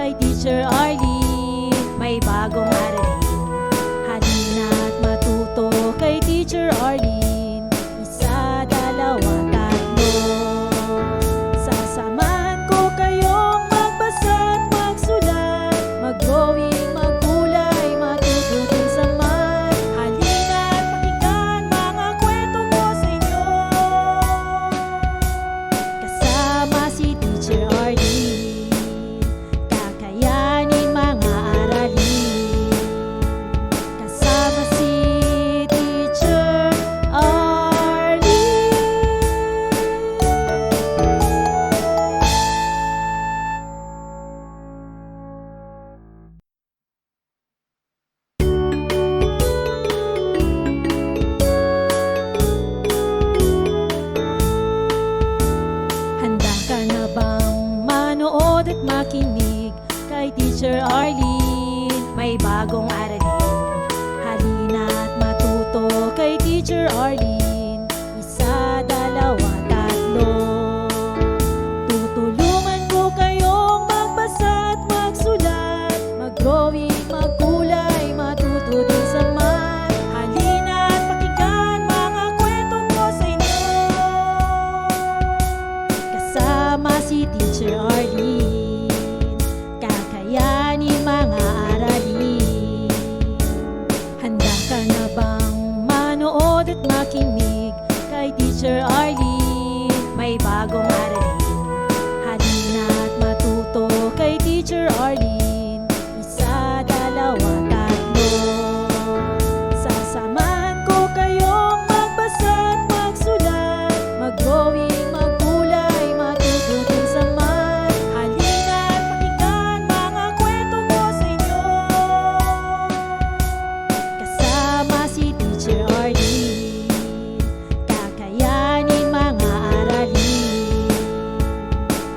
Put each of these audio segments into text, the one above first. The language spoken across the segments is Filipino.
kay Teacher Arlene. May bagong aralin, halina't matuto kay Teacher Arlene. Isa, dalawa, tatlo. Sasamahan ko kayong magbasa't magsulat, mag-drawing, magkulay, matututin sa math. Halina't pakinggan mga kwento ko sa inyo, kasama si Teacher Arlene. Kakayanin mga aralin, kasama si Teacher Arlene. Handa ka na bang manood at makinig kay Teacher Arlene? May bagong aralin, halina't matuto kay Teacher Arlene. Isa, dalawa, tatlo. Tutulungan ko kayong magbasa at magsulat, mag-drawing, magkulay, matuto din sa math. Halina't pakinggan mga kwento ko sa inyo, kasama si Teacher Arlene. Kakayanin mga aralin. Handa ka na bang manood at makinig kay Teacher Arlene? May bagong aralin, halina't matuto kay Teacher Arlene. Isa, dalawa, tatlo. Sasamahan ko kayong magbasa at magsulat, mag-drawing, magkulay, matututin sa math. Halina't pakinggan mga kwento ko sa inyo, kasama si Teacher Arlene. Kakayanin mga aralin,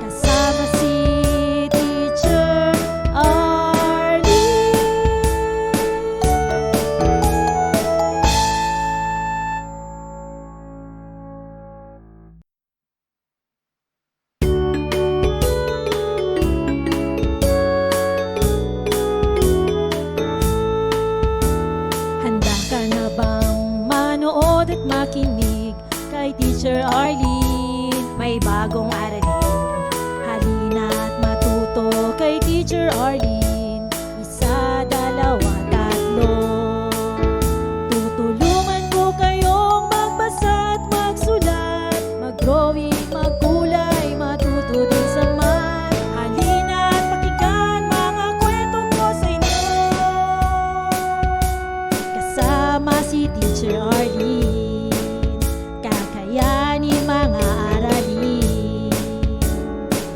kasama si Teacher Arlene. Handa ka na bang manood at makinig kay Teacher Arlene? May bagong aralin, halina't matuto kay Teacher Arlene. Isa, dalawa, tatlo. Tutulungan ko kayong magbasa at magsulat, mag-drawing, magkulay, matuto din sa math. Halina't pakinggan mga kwento ko sa inyo, kasama si Teacher Arlene. Kakayanin mga aralin.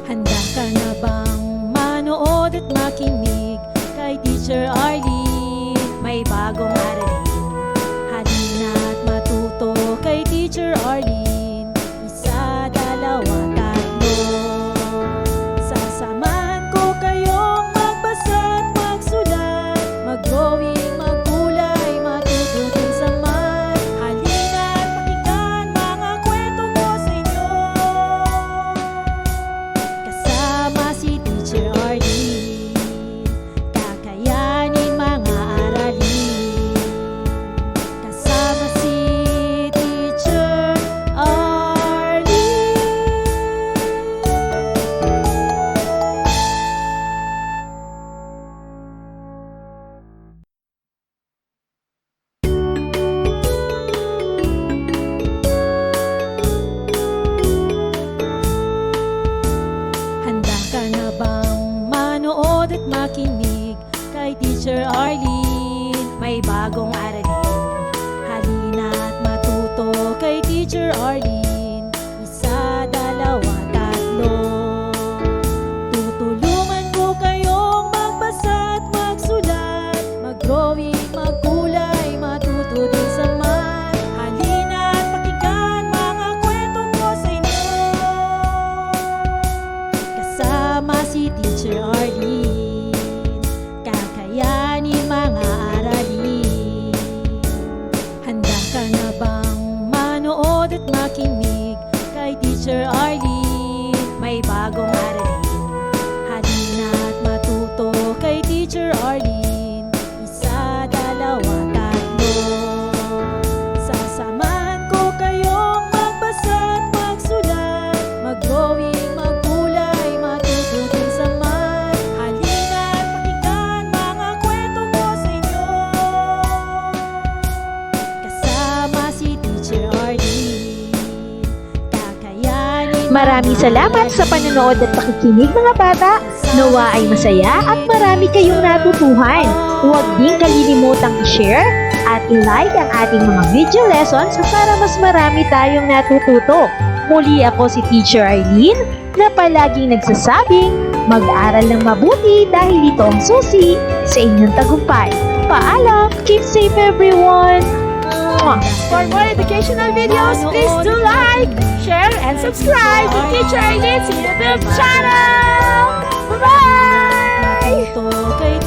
Handa ka na bang manood at makinig kay Teacher Arlene? May bagong aralin, halina't matuto kay Teacher Arlene. Isa, dalawa, tatlo. Sasamahan ko kayong magbasa at magsulat, mag-drawing, magkulay, matututin sa math. Halina't pakinggan mga kwento ko sa inyo, kasama si Teacher Arlene. Kakayanin mga aralin, kasama si Teacher Arlene. Handa ka na bang manood at makinig kay Teacher Arlene? May bagong aralin, halina't matuto kay Teacher Arlene. Isa, dalawa, tatlo. Tutulungan ko kayong magbasa at magsulat, mag-drawing, magkulay, matuto din sa math. Halina't pakinggan mga kwento ko sa inyo, kasama si Teacher Arlene. Kakayanin mga aralin. Handa ka na bang manood at makinig Maraming salamat sa panonood at pakikinig mga bata. Nawa ay masaya at marami kayong natutuhan. Huwag din kalilimutang i-share at i-like ang ating mga video lessons para mas marami tayong natututo. Muli ako si Teacher Arlene na palaging nagsasabing mag-aral ng mabuti dahil ito ang susi sa inyong tagumpay. Paalam! Keep safe everyone! For more educational videos, please do like, share, and subscribe to Teacher Arlene's YouTube channel! Bye-bye! Matuto kay